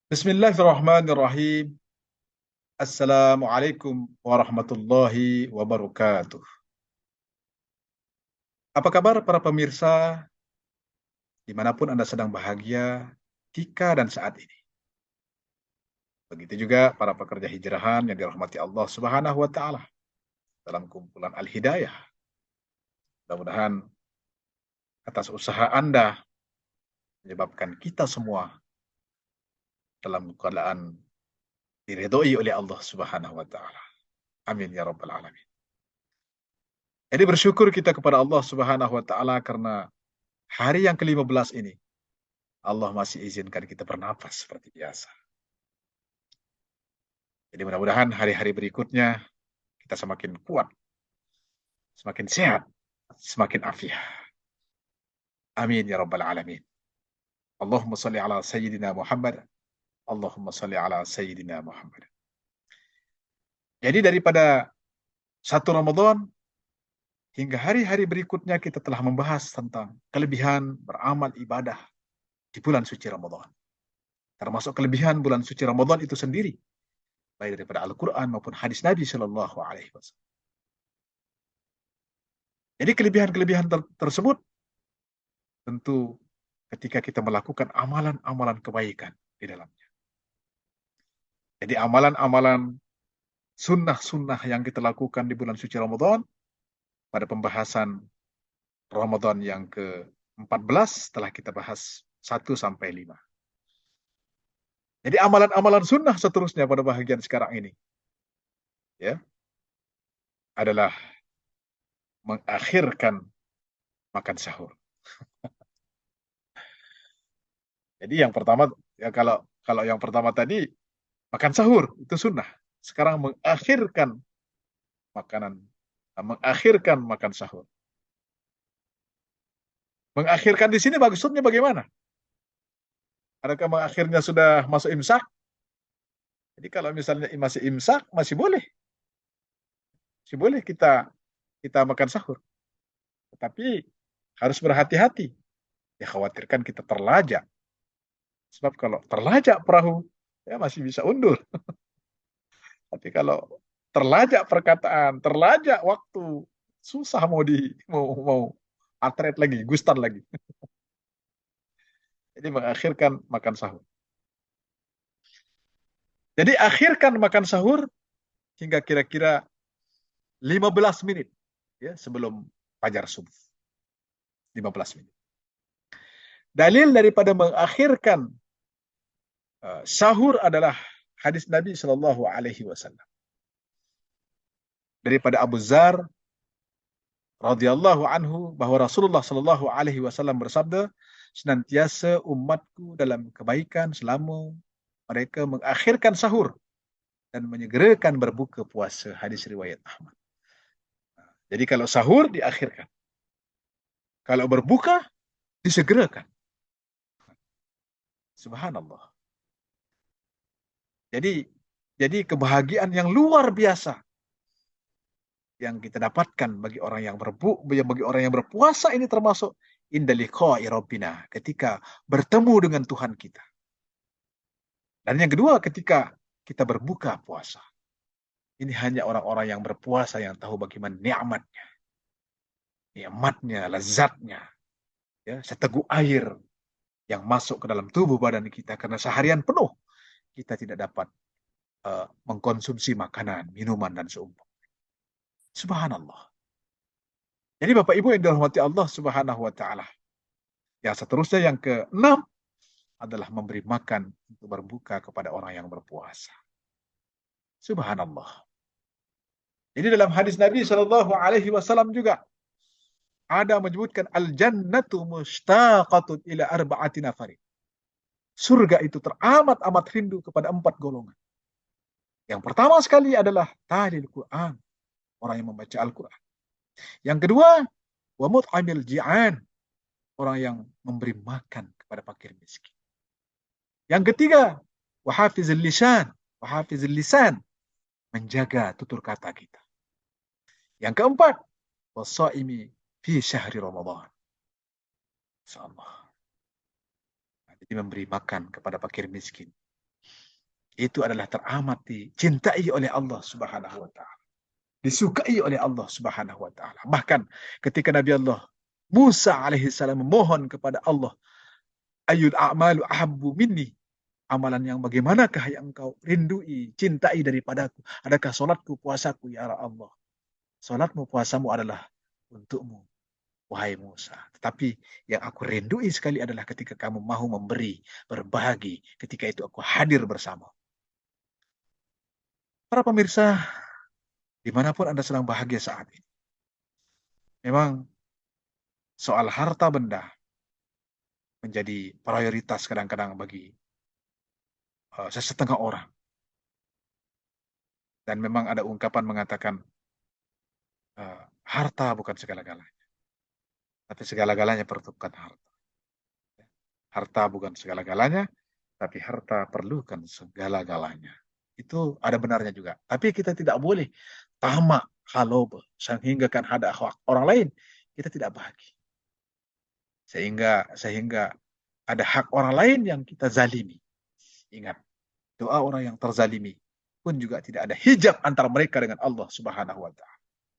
Bismillahirrahmanirrahim. Assalamualaikum warahmatullahi wabarakatuh. Apa kabar para pemirsa dimanapun Anda sedang bahagia ketika dan saat ini. Begitu juga para pekerja hijrahan yang dirahmati Allah Subhanahu wa Ta'ala dalam kumpulan Al-Hidayah. Mudah-mudahan atas usaha Anda menyebabkan kita semua dalam keadaan diridhoi oleh Allah Subhanahu wa Ta'ala. Amin ya rabbal alamin. Jadi bersyukur kita kepada Allah Subhanahu wa Ta'ala karena hari yang ke-15 ini Allah masih izinkan kita bernafas seperti biasa. Jadi mudah-mudahan hari-hari berikutnya kita semakin kuat, semakin sehat, semakin afiah. Amin ya rabbal alamin. Allahumma salli ala sayyidina Muhammad. Allahumma salli ala sayyidina Muhammad. Jadi daripada satu Ramadan hingga hari-hari berikutnya kita telah membahas tentang kelebihan beramal ibadah di bulan suci Ramadan. Termasuk kelebihan bulan suci Ramadan itu sendiri, baik daripada Al-Quran maupun hadis Nabi Shallallahu Alaihi Wasallam. Jadi kelebihan-kelebihan tersebut tentu ketika kita melakukan amalan-amalan kebaikan di dalamnya. Jadi amalan-amalan sunnah-sunnah yang kita lakukan di bulan suci Ramadan pada pembahasan Ramadan yang ke-14 setelah kita bahas 1 sampai 5. Jadi amalan-amalan sunnah seterusnya pada bahagian sekarang ini ya adalah mengakhirkan makan sahur. Jadi yang pertama ya kalau yang pertama tadi makan sahur itu sunnah. Sekarang mengakhirkan makan sahur. Mengakhirkan di sini maksudnya bagaimana? Adakah mengakhirnya sudah masuk imsak? Jadi kalau misalnya masih imsak masih boleh kita makan sahur. Tetapi harus berhati-hati. Ya khawatirkan kita terlajak. Sebab kalau terlajak perahu ya masih bisa undur. Tapi kalau terlajak perkataan, terlajak waktu, susah mau atret lagi, gustan lagi. Jadi mengakhirkan makan sahur. Jadi akhirkan makan sahur hingga kira-kira 15 menit ya sebelum fajar subuh. 15 menit. Dalil daripada mengakhirkan sahur adalah hadis Nabi Shallallahu Alaihi Wasallam daripada Abu Dzar radhiyallahu anhu bahwa Rasulullah Shallallahu Alaihi Wasallam bersabda, senantiasa umatku dalam kebaikan selama mereka mengakhirkan sahur dan menyegerakan berbuka puasa. Hadis riwayat Ahmad. Jadi kalau sahur diakhirkan, kalau berbuka disegerakan. Subhanallah. Jadi kebahagiaan yang luar biasa yang kita dapatkan bagi orang yang berpuasa ini termasuk indaliqa'i rabbina, ketika bertemu dengan Tuhan kita. Dan yang kedua ketika kita berbuka puasa. Ini hanya orang-orang yang berpuasa yang tahu bagaimana nikmatnya, lezatnya, ya, seteguk air yang masuk ke dalam tubuh badan kita karena seharian penuh kita tidak dapat mengkonsumsi makanan, minuman dan seumpamanya. Subhanallah. Jadi Bapak Ibu yang dirahmati Allah Subhanahu wa taala. Yang seterusnya yang ke-6 adalah memberi makan untuk berbuka kepada orang yang berpuasa. Subhanallah. Jadi dalam hadis Nabi Shallallahu Alaihi Wasallam juga ada menyebutkan al-jannatu mustaqatun ila arba'ati nafarin. Surga itu teramat-amat rindu kepada 4 golongan. Yang pertama sekali adalah talil Quran, orang yang membaca Al-Quran. Yang kedua, wa mut'amil ji'an, orang yang memberi makan kepada fakir miskin. Yang ketiga, wa hafizil lisan, menjaga tutur kata kita. Yang keempat, wasaimi fi syahri Ramadan. Insyaallah. Jadi memberi makan kepada fakir miskin itu adalah teramat dicintai oleh Allah Subhanahu wa taala. Disukai oleh Allah Subhanahu wa taala. Bahkan ketika Nabi Allah Musa alaihi salam memohon kepada Allah, "Ayyul a'malu ahabbu minni?" Amalan yang bagaimanakah yang engkau rindui, cintai daripadaku? Adakah solatku, puasaku, ya Allah? Solatmu, puasamu adalah untukmu, wahai Musa. Tetapi yang aku rindui sekali adalah ketika kamu mau memberi, berbagi. Ketika itu aku hadir bersama. Para pemirsa, dimanapun Anda sedang bahagia saat ini. Memang soal harta benda menjadi prioritas kadang-kadang bagi sesetengah orang. Dan memang ada ungkapan mengatakan, harta bukan segala-galanya. Tapi segala-galanya peruntukkan harta. Harta bukan segala-galanya, tapi harta perlukan segala-galanya. Itu ada benarnya juga. Tapi kita tidak boleh tamak haloba sehingga kan ada hak orang lain kita tidak bahagia. Sehingga ada hak orang lain yang kita zalimi. Ingat, doa orang yang terzalimi pun juga tidak ada hijab antara mereka dengan Allah Subhanahu wa taala.